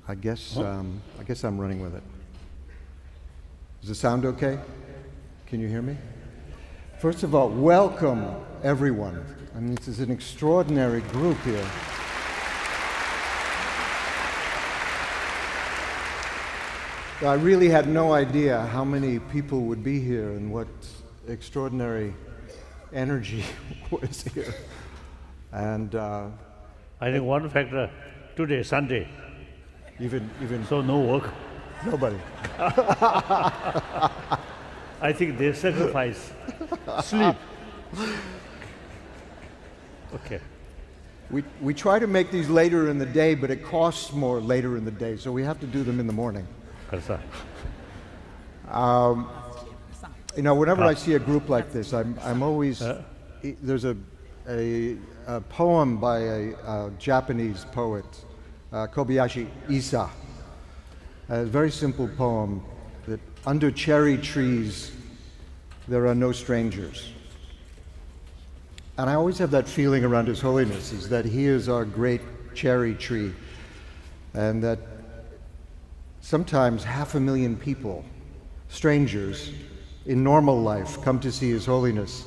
I guess I'm running with it. Does it sound okay? Can you hear me? First of all, welcome everyone. I mean, this is an extraordinary group here. I really had no idea how many people would be here and what extraordinary energy was here. And I think one factor, today, Sunday, even so no work. Nobody. I think they sacrifice sleep. Okay. We try to make these later in the day, but it costs more later in the day, so we have to do them in the morning. You know, whenever I see a group like this, I'm always there's a poem by a Japanese poet, Kobayashi Isa. A very simple poem that under cherry trees there are no strangers. And I always have that feeling around His Holiness, is that He is our great cherry tree, and that sometimes 500,000 people, strangers, in normal life come to see His Holiness.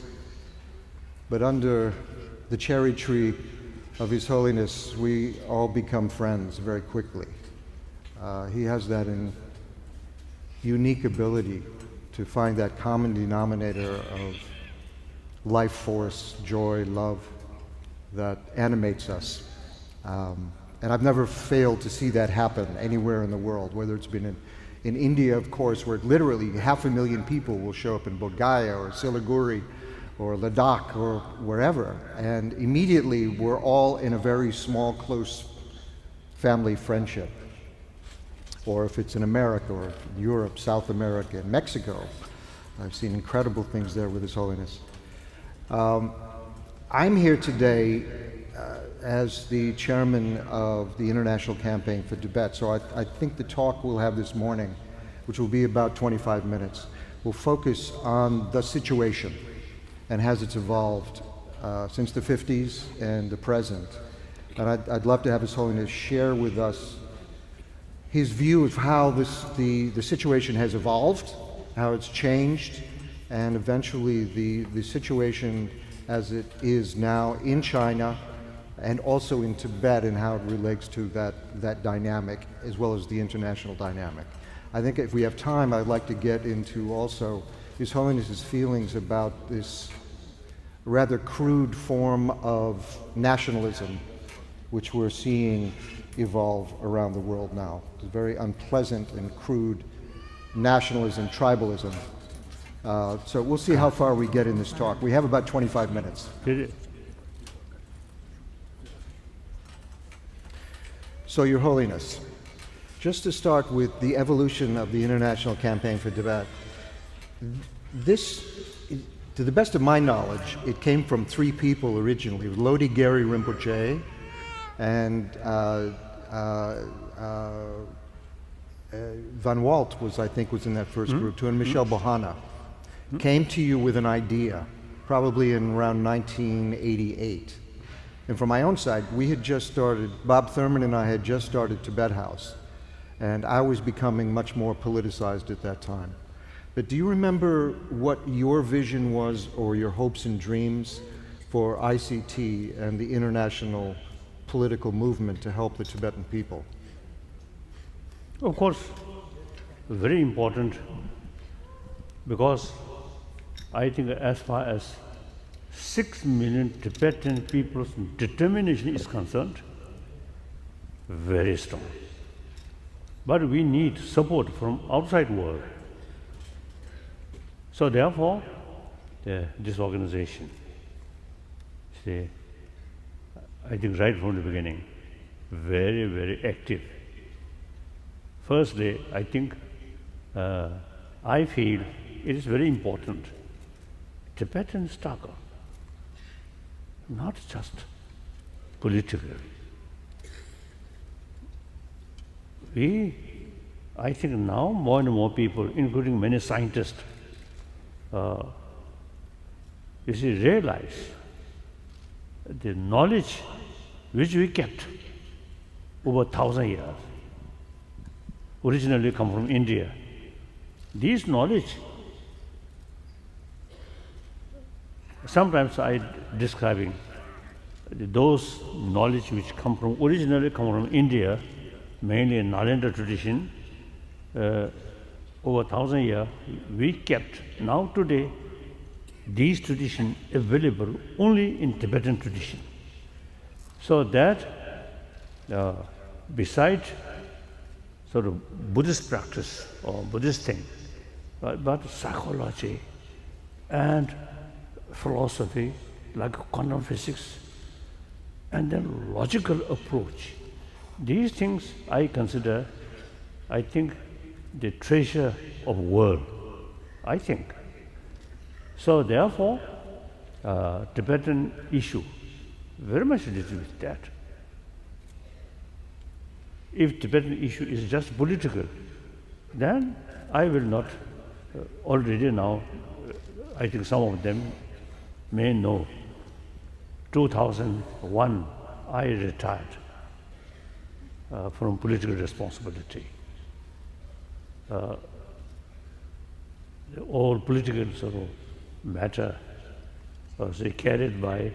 But under the cherry tree of His Holiness, we all become friends very quickly. He has that unique ability to find that common denominator of life force, joy, love that animates us. And I've never failed to see that happen anywhere in the world, whether it's been in India, of course, where literally 500,000 people will show up in Bodh Gaya or Siliguri or Ladakh or wherever, and immediately we're all in a very small, close family friendship. Or if it's in America or Europe, South America, and Mexico, I've seen incredible things there with His Holiness. I'm here today as the chairman of the International Campaign for Tibet, so I think the talk we'll have this morning, which will be about 25 minutes, will focus on the situation and has it's evolved since the 50s and the present. And I'd love to have His Holiness share with us his view of how the situation has evolved, how it's changed, and eventually the situation as it is now in China and also in Tibet, and how it relates to that dynamic as well as the international dynamic. I think if we have time, I'd like to get into also His Holiness's feelings about this rather crude form of nationalism which we're seeing evolve around the world now. It's very unpleasant and crude nationalism, tribalism. So we'll see how far we get in this talk. We have about 25 minutes. So, Your Holiness, just to start with the evolution of the International Campaign for Tibet, this, to the best of my knowledge, it came from three people originally: Lodi Gary Rinpoche, and Van Walt was in that first group too, and Michel Bohana came to you with an idea, probably in around 1988. And from my own side, we had just started, Bob Thurman and I had just started Tibet House, and I was becoming much more politicized at that time. But do you remember what your vision was, or your hopes and dreams for ICT and the international political movement to help the Tibetan people? Of course, very important, because I think as far as 6 million Tibetan people's determination is concerned, very strong. But we need support from outside world. So therefore, this organization, I think right from the beginning, very, very active. First day, I think, I feel it is very important. Tibetan struggle, not just politically. I think now more and more people, including many scientists, you see, realize the knowledge which we kept over 1,000 years, originally come from India. This knowledge, sometimes I describing those knowledge which originally come from India, mainly in Nalanda tradition, over 1,000 years, we kept. Now today, these tradition available only in Tibetan tradition. So that, beside sort of Buddhist practice or Buddhist thing, but psychology and philosophy like quantum physics, and then logical approach. These things I consider, I think, the treasure of world, I think. So therefore, Tibetan issue very much related with that. If Tibetan issue is just political, then I will not, already now, I think some of them may know, 2001, I retired from political responsibility. All political sort of matter was carried by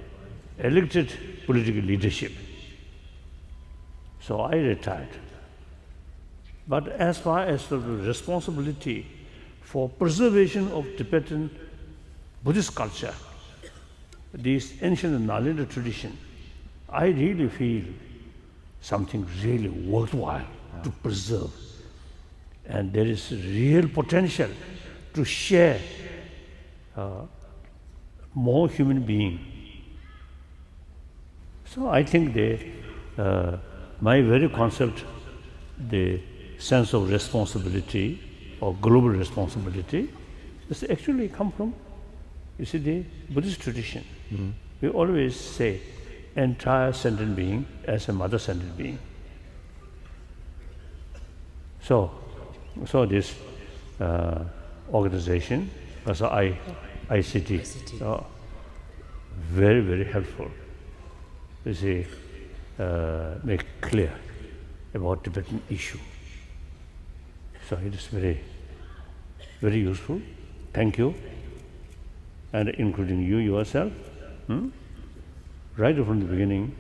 elected political leadership. So I retired. But as far as the responsibility for preservation of Tibetan Buddhist culture, this ancient Nalanda tradition, I really feel something really worthwhile to preserve. And there is real potential to share more human beings. So I think my very concept, the sense of responsibility or global responsibility, this actually come from, you see, the Buddhist tradition. Mm-hmm. We always say entire sentient being as a mother sentient being. So this organization, also ICT, very, very helpful. You see, make clear about Tibetan issue. So it is very, very useful. Thank you, and including you yourself. Right from the beginning,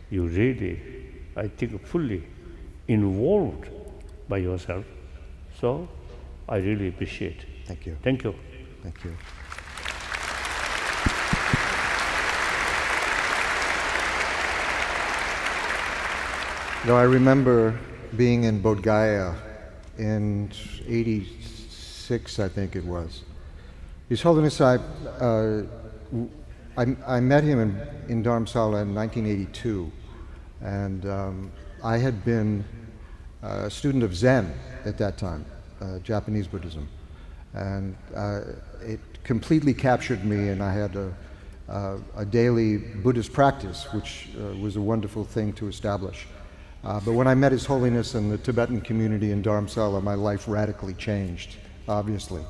you really, I think, fully involved by yourself. So I really appreciate. Thank you. Thank you. Thank you. No, I remember being in Bodh Gaya in '86, I think it was. His Holiness, I met him in Dharamsala in 1982, and I had been a student of Zen at that time, Japanese Buddhism, and it completely captured me, and I had a daily Buddhist practice, which was a wonderful thing to establish. But when I met His Holiness in the Tibetan community in Dharamsala, my life radically changed, obviously.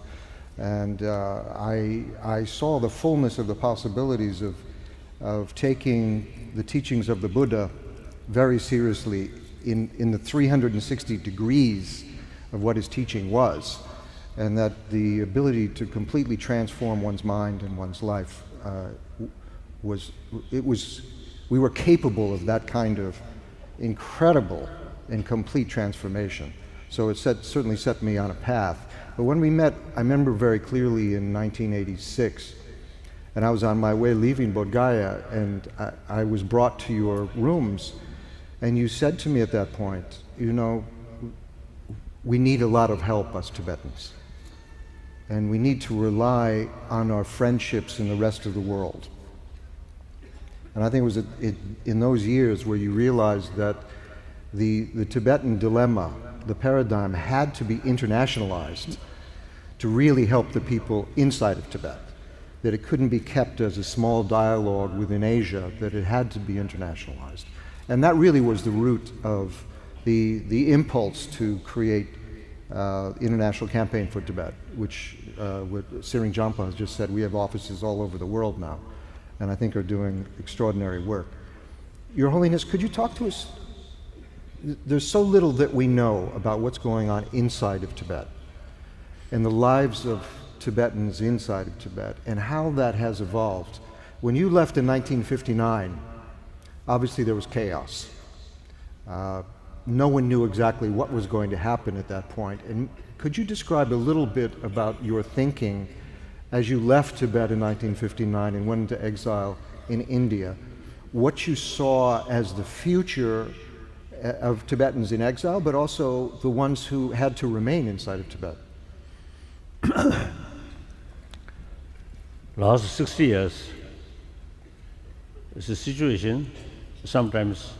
And I saw the fullness of the possibilities of taking the teachings of the Buddha very seriously in the 360 degrees of what his teaching was, and that the ability to completely transform one's mind and one's life we were capable of that kind of incredible and complete transformation. So it certainly set me on a path. But when we met, I remember very clearly in 1986, and I was on my way leaving Bodh Gaya, and I was brought to your rooms, and you said to me at that point, you know, we need a lot of help, us Tibetans, and we need to rely on our friendships in the rest of the world. And I think it was in those years where you realized that the Tibetan dilemma, the paradigm, had to be internationalized to really help the people inside of Tibet, that it couldn't be kept as a small dialogue within Asia, that it had to be internationalized. And that really was the root of the impulse to create International Campaign for Tibet, which what Siring Jampa has just said, we have offices all over the world now, and I think are doing extraordinary work. Your Holiness, could you talk to us? There's so little that we know about what's going on inside of Tibet and the lives of Tibetans inside of Tibet and how that has evolved. When you left in 1959, obviously there was chaos. No one knew exactly what was going to happen at that point. And could you describe a little bit about your thinking as you left Tibet in 1959 and went into exile in India, what you saw as the future of Tibetans in exile, but also the ones who had to remain inside of Tibet? Last 60 years, it's a situation sometimes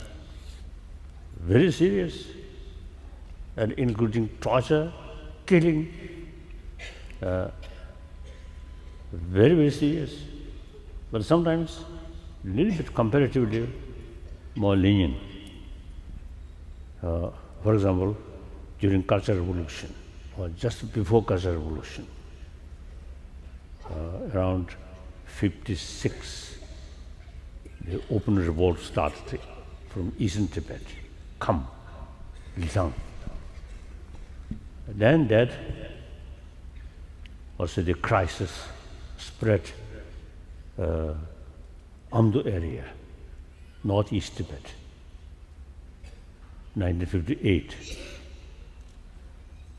very serious, and including torture, killing, very, very serious, but sometimes a little bit comparatively more lenient. For example, during Cultural Revolution, or just before Cultural Revolution, around 56, the open revolt started from eastern Tibet, Kham, Lizang. Then that also the crisis spread Amdo area, northeast Tibet, 1958.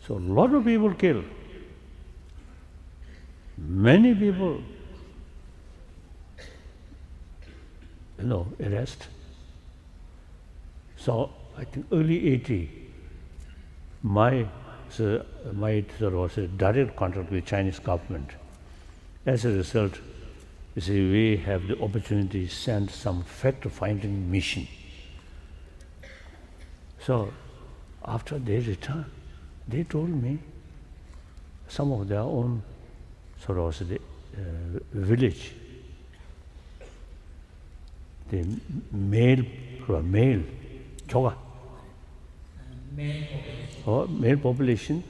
So a lot of people killed. Many people, arrest. So I think early 80, my was a direct contact with Chinese government. As a result, you see, we have the opportunity to send some fact-finding mission. So after they returned, they told me some of their own village, the male population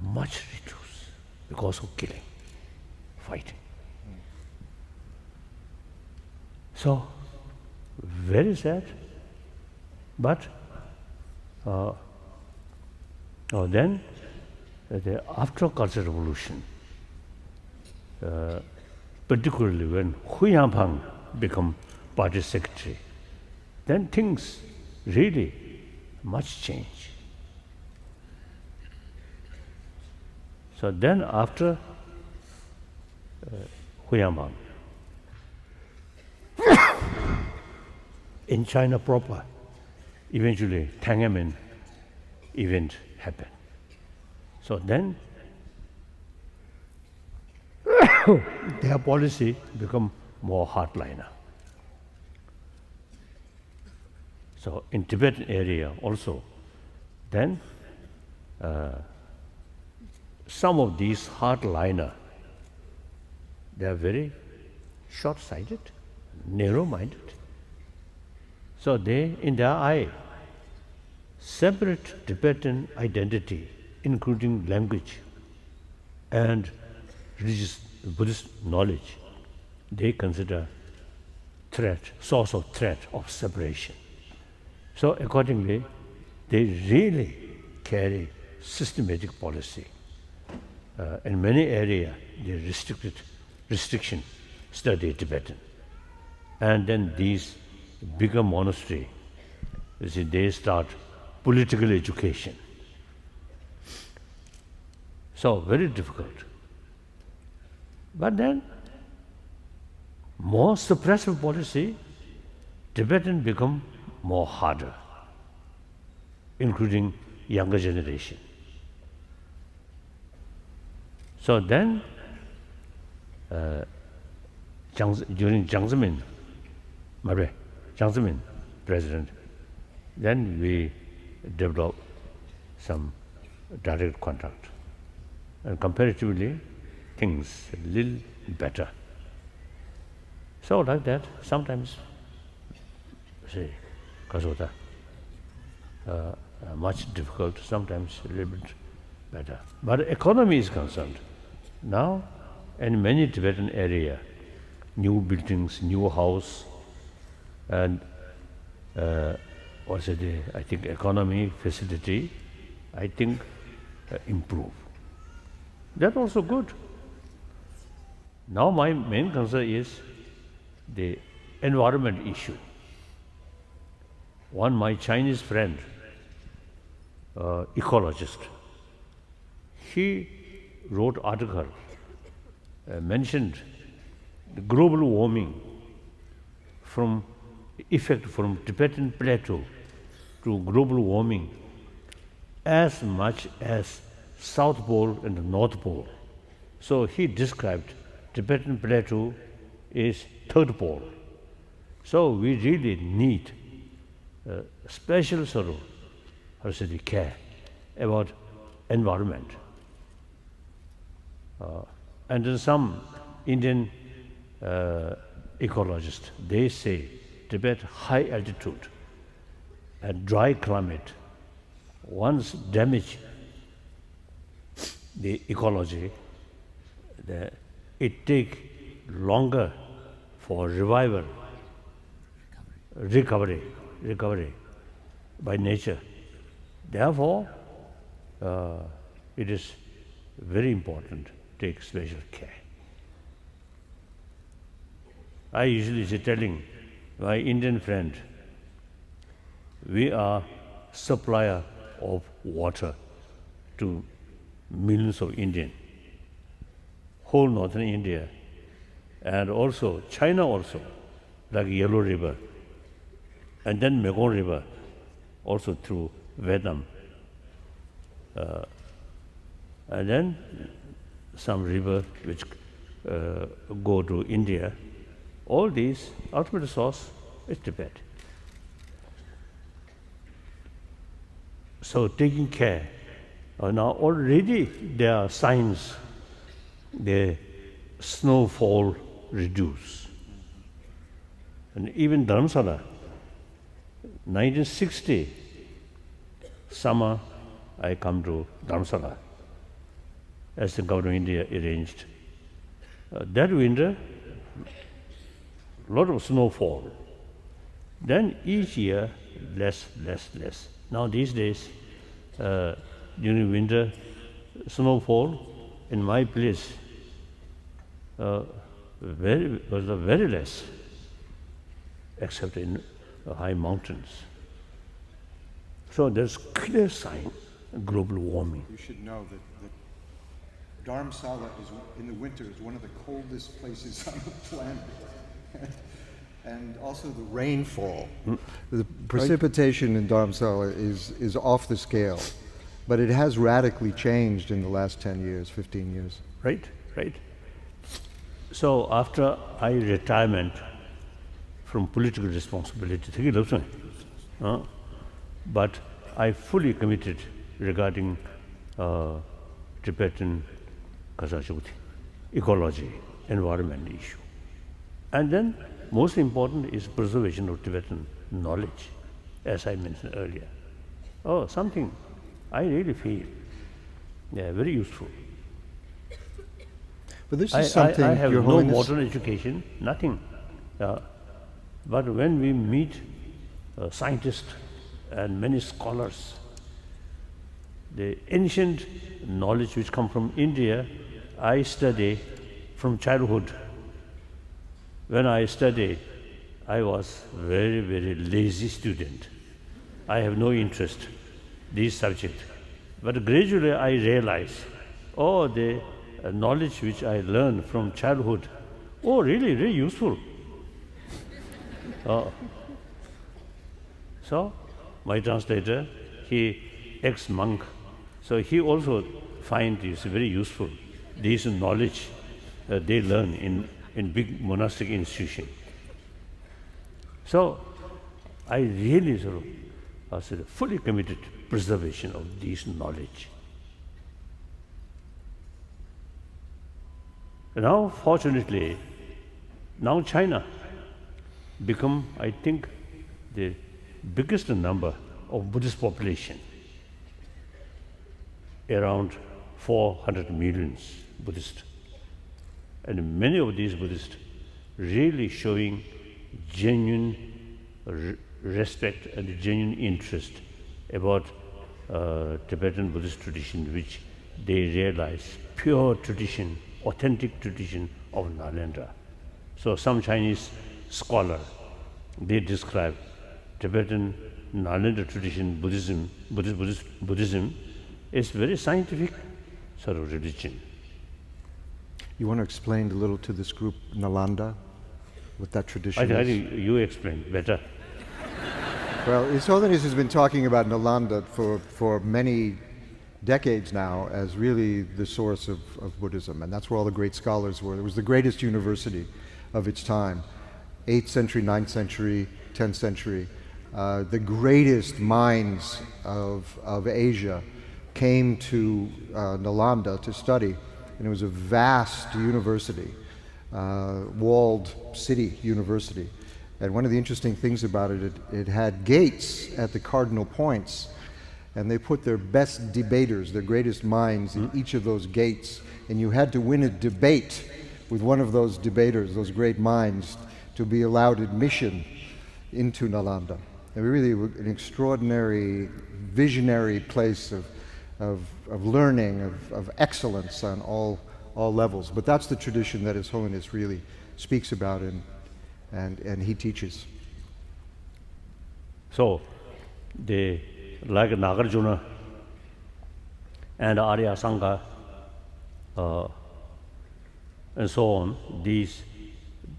much reduced because of killing, fighting. So very sad, but then after Cultural Revolution, particularly when Hu Yanpang became party secretary, then things really much change. So then after Hu Yanpang, in China proper, eventually Tiananmen event happened. So then their policy become more hardliner. So in Tibetan area also, then some of these hardliner, they are very short-sighted, narrow-minded. So they, in their eye, separate Tibetan identity, including language and religious Buddhist knowledge, they consider source of threat of separation. So accordingly, they really carry systematic policy. In many areas, they restriction study Tibetan. And then these bigger monastery, you see, they start political education. So very difficult. But then, more suppressive policy, Tibetan become more harder, including younger generation. So then, during Jiang Zemin president, then we developed some direct contact. And comparatively, things a little better. So like that, sometimes, say, Kasota, much difficult, sometimes a little bit better. But economy is concerned. Now, in many Tibetan area, new buildings, new house, and also I think economy facility, I think improve. That's also good. Now my main concern is the environment issue. One, my Chinese friend, ecologist, he wrote article, mentioned the global warming from effect from Tibetan plateau to global warming as much as South Pole and the North Pole. So he described Tibetan plateau is third pole. So we really need special sort of care about environment. And then some Indian ecologists, they say Tibet high altitude and dry climate once damage the ecology, it take longer for revival, recovery by nature. Therefore, it is very important to take special care. I usually say telling my Indian friend, we are supplier of water to millions of Indians, whole northern India, and also China also, like Yellow River, and then Mekong River, also through Vietnam. And then some river which go to India. All these, ultimate source is Tibet. So taking care. Now already there are signs the snowfall reduce. And even Dharamsala, 1960, summer I come to Dharamsala as the government of India arranged. That winter, lot of snowfall. Then each year, less. Now these days, during winter, snowfall in my place was very less, except in high mountains. So there's clear sign of global warming. You should know that Dharamsala is, in the winter, is one of the coldest places on the planet. And also the rainfall. The precipitation in Dharamsala is off the scale, but it has radically changed in the last 10 years, 15 years. Right. So after I retirement from political responsibility, but I fully committed regarding Tibetan Kasachukti, ecology, environment issue. And then most important is preservation of Tibetan knowledge, as I mentioned earlier. Something I really feel very useful. But this is something, I have Your no Holiness, modern education, nothing. But when we meet scientists and many scholars, the ancient knowledge which come from India, I study from childhood. When I studied, I was very, very lazy student. I have no interest in these subjects. But gradually I realized, the knowledge which I learned from childhood, really, really useful. So my translator, he ex-monk, so he also find this very useful. This knowledge they learn in big monastic institution. So I really fully committed to preservation of this knowledge. Now, fortunately, now China become, I think, the biggest number of Buddhist population. around 400 million Buddhists. And many of these Buddhists really showing genuine respect and genuine interest about Tibetan Buddhist tradition, which they realize pure tradition, authentic tradition of Nalanda. So some Chinese scholar, they describe Tibetan Nalanda tradition, Buddhism is very scientific sort of religion. You want to explain a little to this group, Nalanda, what that tradition I is? think you explain better. Well, His Holiness has been talking about Nalanda for many decades now as really the source of Buddhism, and that's where all the great scholars were. It was the greatest university of its time, 8th century, 9th century, 10th century. The greatest minds of Asia came to Nalanda to study, and it was a vast university, walled city university. And one of the interesting things about it, it had gates at the cardinal points, and they put their best debaters, their greatest minds in each of those gates, and you had to win a debate with one of those debaters, those great minds, to be allowed admission into Nalanda. And really an extraordinary, visionary place of learning, of excellence on all levels. But that's the tradition that His Holiness really speaks about and he teaches. So, they, like Nagarjuna and Arya Sangha and so on, these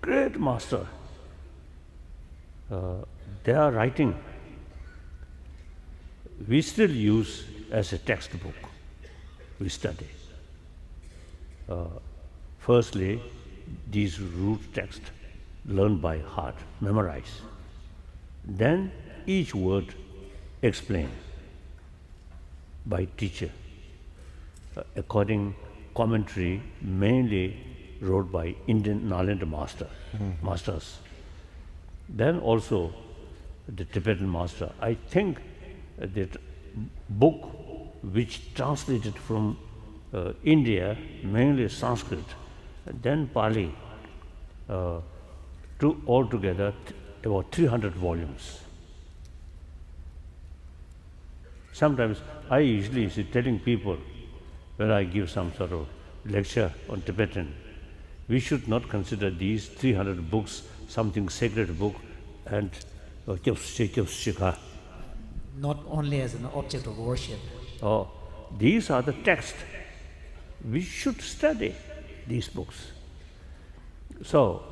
great masters, they are writing, we still use as a textbook, we study. Firstly, these root texts learn by heart, memorize. Then each word explained by teacher, according commentary mainly wrote by Indian Nalanda masters. Then also the Tibetan master. I think that book which translated from India, mainly Sanskrit, then Pali, altogether about 300 volumes. Sometimes I usually see telling people when I give some sort of lecture on Tibetan, we should not consider these 300 books something sacred book and not only as an object of worship. These are the texts. We should study these books. So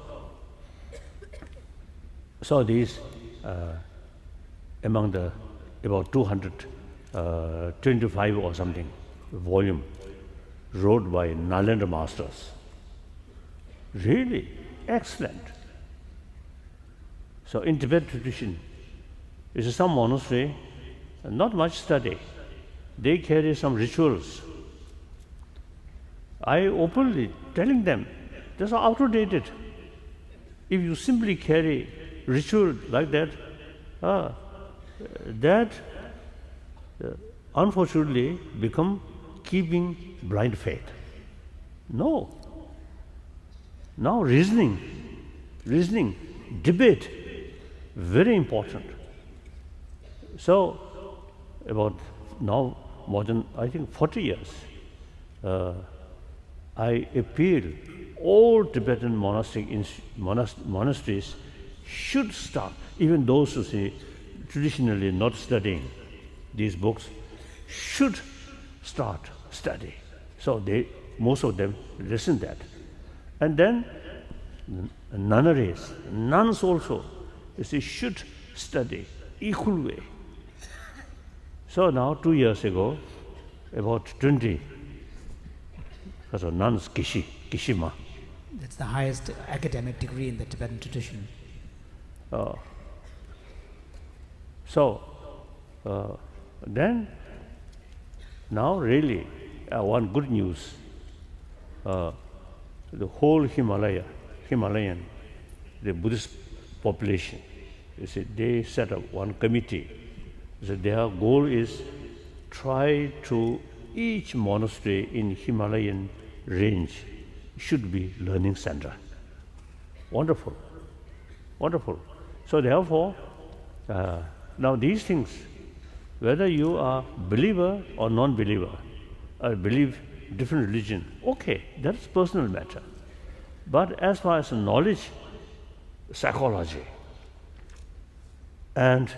these among the about 225 or something volume wrote by Nalanda masters. Really excellent. So in Tibetan tradition, is some monastery, not much study. They carry some rituals. I openly telling them, these are outdated. If you simply carry ritual like that, that unfortunately become keeping blind faith. No. Now reasoning, debate, very important. So about now more than I think 40 years, I appeal all Tibetan monasteries should start, even those who say traditionally not studying these books, should start study. So most of them listen that. And then nunneries, nuns also, they should study equal way. So now 2 years ago, about 20 nuns, Kishima. That's the highest academic degree in the Tibetan tradition. Then now really one good news, the whole Himalayan, the Buddhist population, they set up one committee. Their goal is try to each monastery in Himalayan range should be learning center. Wonderful, wonderful. So therefore, now these things, whether you are believer or non-believer, or believe different religion, okay, that's personal matter. But as far as knowledge, psychology, and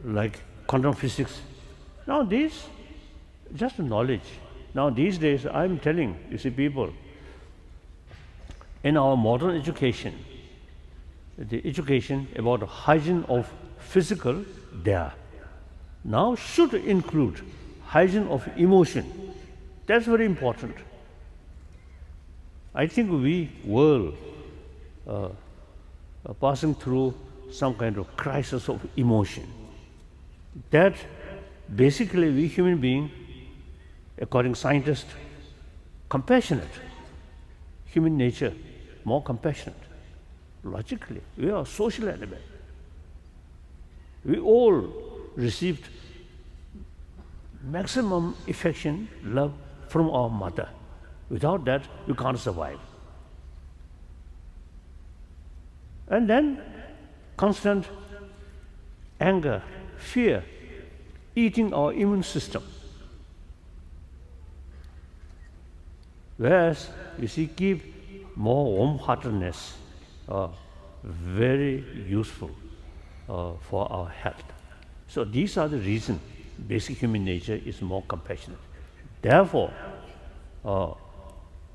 like quantum physics, now these just knowledge. Now these days I'm telling, you see, people, in our modern education, the education about hygiene of physical there now should include hygiene of emotion. That's very important. I think we world are passing through some kind of crisis of emotion. That basically we human beings, according to scientists, compassionate. Human nature, more compassionate. Logically, we are a social animal. We all received maximum affection, love from our mother. Without that, we can't survive. And then constant anger, fear, eating our immune system. Whereas, you see, keep more warm-heartedness, very useful for our health. So these are the reasons basic human nature is more compassionate. Therefore,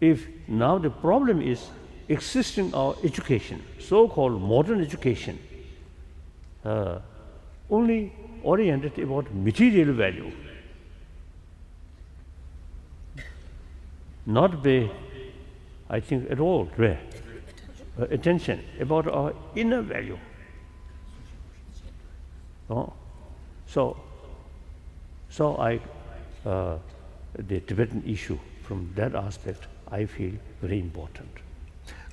if now the problem is existing our education, so-called modern education, only oriented about material value, not pay, I think, at all attention about our inner value. So the Tibetan issue from that aspect, I feel very important.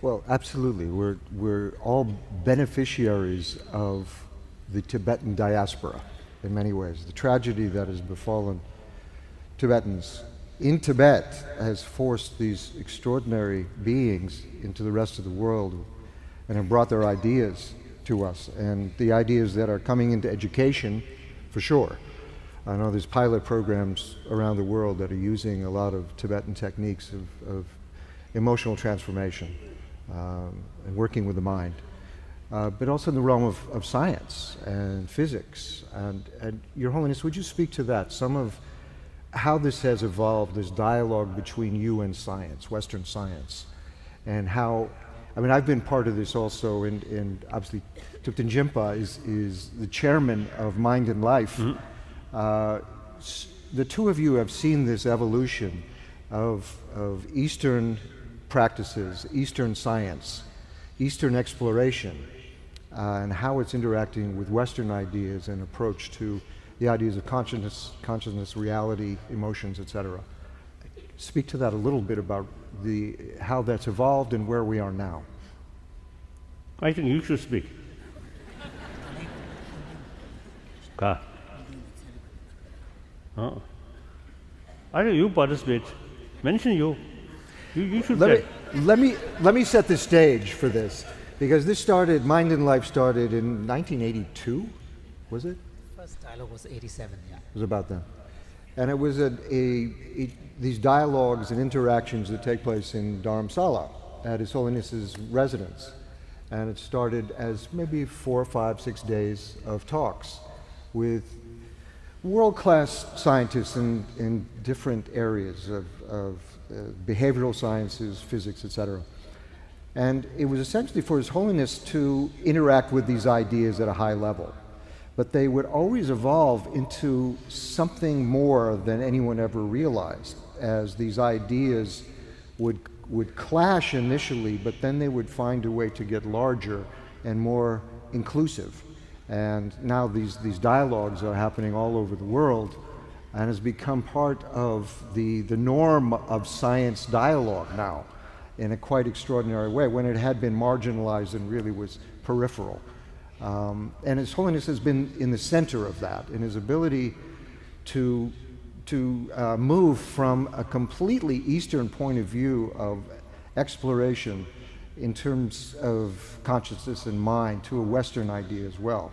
Well, absolutely. We're all beneficiaries of the Tibetan diaspora in many ways. The tragedy that has befallen Tibetans in Tibet has forced these extraordinary beings into the rest of the world and have brought their ideas to us. And the ideas that are coming into education, for sure. I know there's pilot programs around the world that are using a lot of Tibetan techniques of emotional transformation and working with the mind. But also in the realm of science and physics. And Your Holiness, would you speak to that? Some of how this has evolved, this dialogue between you and science, Western science, and how, I mean, I've been part of this also, and obviously Thupten Jinpa is the chairman of Mind and Life. The two of you have seen this evolution of Eastern practices, Eastern science, Eastern exploration, and how it's interacting with Western ideas and approach to the ideas of consciousness, reality, emotions, etc. Speak to that a little bit about how that's evolved and where we are now. I think you should speak. I think you participate. Mention you. You should say. Let me set the stage for this, because this started, Mind and Life started in 1982, was it? First dialogue was 87, yeah. It was about that. And it was these dialogues and interactions that take place in Dharamsala at His Holiness's residence. And it started as maybe 4, 5, 6 days of talks with world-class scientists in different areas of behavioral sciences, physics, etc. And it was essentially for His Holiness to interact with these ideas at a high level. But they would always evolve into something more than anyone ever realized, as these ideas would clash initially, but then they would find a way to get larger and more inclusive. And now these dialogues are happening all over the world and has become part of the norm of science dialogue now in a quite extraordinary way, when it had been marginalized and really was peripheral. And His Holiness has been in the center of that, in his ability to move from a completely Eastern point of view of exploration in terms of consciousness and mind to a Western idea as well.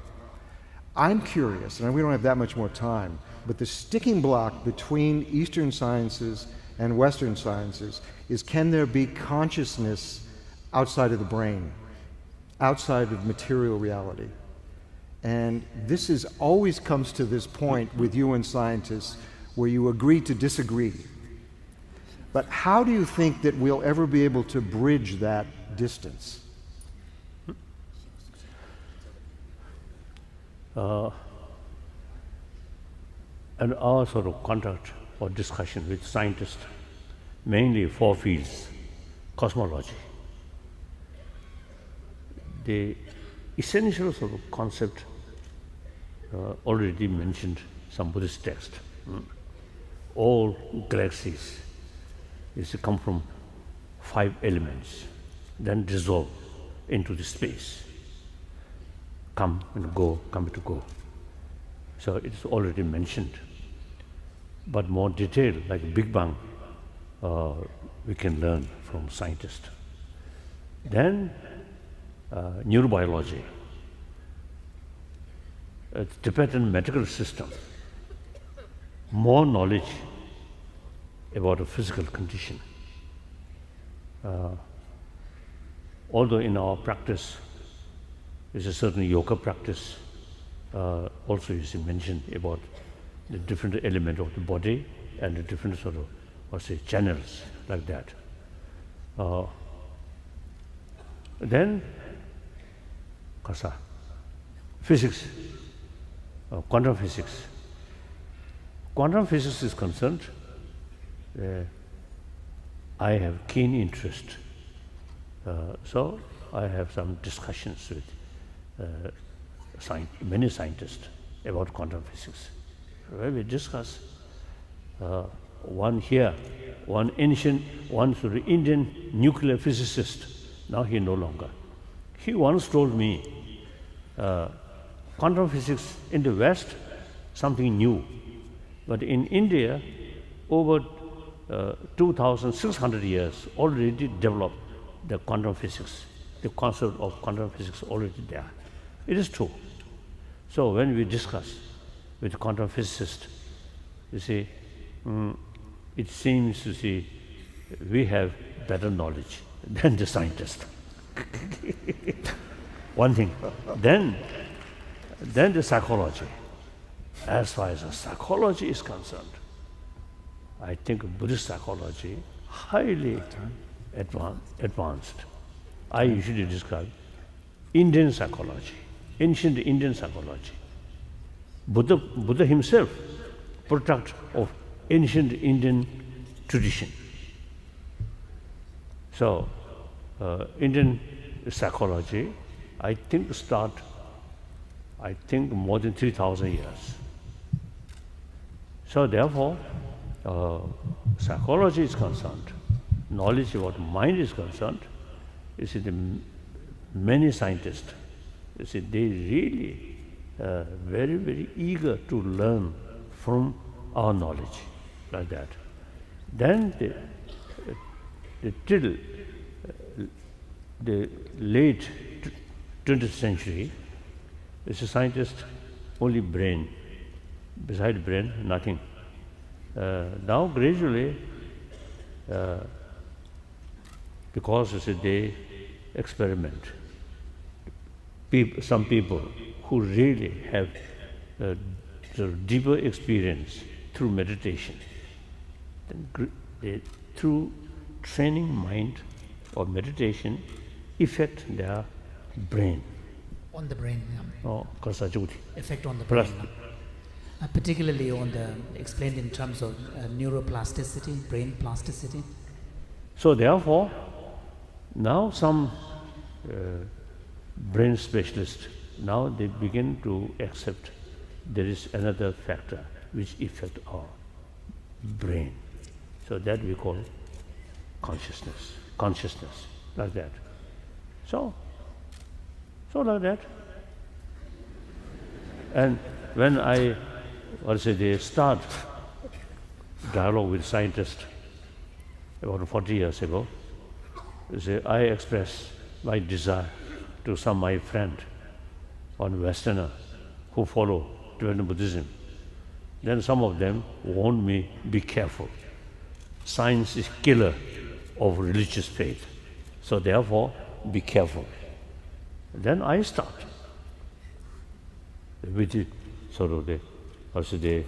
I'm curious, and we don't have that much more time, but the sticking block between Eastern sciences and Western sciences is, can there be consciousness outside of the brain, outside of material reality? And this is always comes to this point with you and scientists where you agree to disagree. But how do you think that we'll ever be able to bridge that distance? And our sort of contact or discussion with scientists, mainly four fields: cosmology, the essential sort of concept already mentioned some Buddhist text. All galaxies is to come from 5 elements, then dissolve into the space. Come and go, come to go. So it's already mentioned. But more detail, like Big Bang, we can learn from scientists. Then neurobiology, Tibetan medical system, more knowledge about a physical condition. Although in our practice, there's a certain yoga practice, also you see mentioned about the different element of the body and the different sort of, what's say, channels like that. Then, physics, quantum physics. Quantum physics is concerned, I have keen interest. So I have some discussions with many scientists about quantum physics. Where we discuss one here, one ancient, one sort of Indian nuclear physicist. Now he no longer. He once told me, quantum physics in the West, something new. But in India, over 2,600 years already developed the quantum physics. The concept of quantum physics already there. It is true. So when we discuss with quantum physicists, you see, it seems, you see, we have better knowledge than the scientist. One thing. Then the psychology. As far as the psychology is concerned, I think Buddhist psychology highly advanced. I usually describe Indian psychology, ancient Indian psychology. Buddha himself, product of ancient Indian tradition. So, Indian psychology, I think more than 3,000 years. So therefore, psychology is concerned, knowledge about mind is concerned, you see, many scientists, you see, they really very, very eager to learn from our knowledge, like that. Then till the late 20th century, it's a scientist, only brain. Beside brain, nothing. Now gradually, because you see, they experiment. Some people who really have the deeper experience through meditation, they, through training mind or meditation, affect their brain. On the brain, yeah. Oh, Effect on the Plus- brain. Particularly on the, explained in terms of neuroplasticity, brain plasticity. So therefore, now some brain specialists, now they begin to accept there is another factor which affect our brain. So that we call consciousness, like that. So like that. And when they start dialogue with scientists about 40 years ago. I expressed my desire to some my friend, one Westerner, who follow Tibetan Buddhism. Then some of them warned me, be careful. Science is killer of religious faith. So therefore, be careful. Then I start with the sort of the, also the,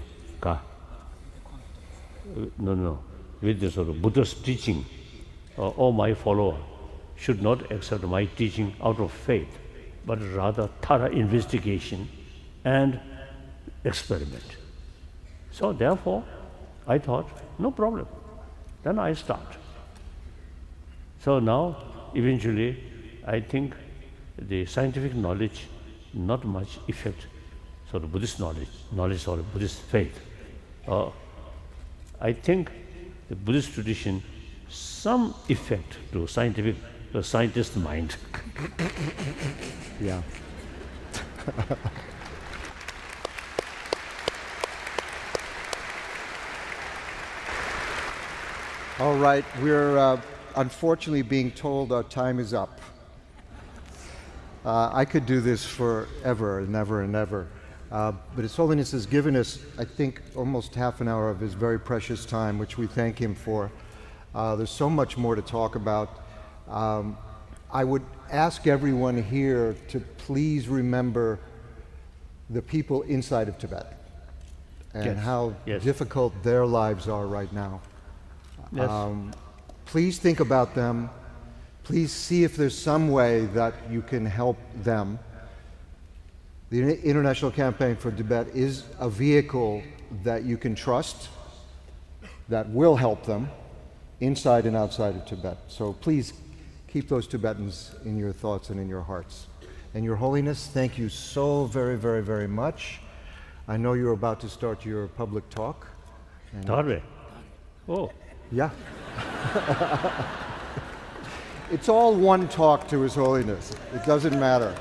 with the sort of Buddha's teaching. All my followers should not accept my teaching out of faith, but rather thorough investigation and experiment. So therefore, I thought, no problem. Then I start. So now, eventually, I think the scientific knowledge, not much effect, so the Buddhist knowledge or Buddhist faith. I think the Buddhist tradition, some effect to the scientist mind. Yeah. All right, we're unfortunately being told our time is up. I could do this forever and ever and ever. But His Holiness has given us, I think, almost half an hour of His very precious time, which we thank Him for. There's so much more to talk about. I would ask everyone here to please remember the people inside of Tibet and how difficult their lives are right now. Yes. Please think about them. Please see if there's some way that you can help them. The International Campaign for Tibet is a vehicle that you can trust, that will help them inside and outside of Tibet. So please keep those Tibetans in your thoughts and in your hearts. And Your Holiness, thank you so very, very, very much. I know you're about to start your public talk. Darwe. Oh. Yeah. It's all one talk to His Holiness. It doesn't matter.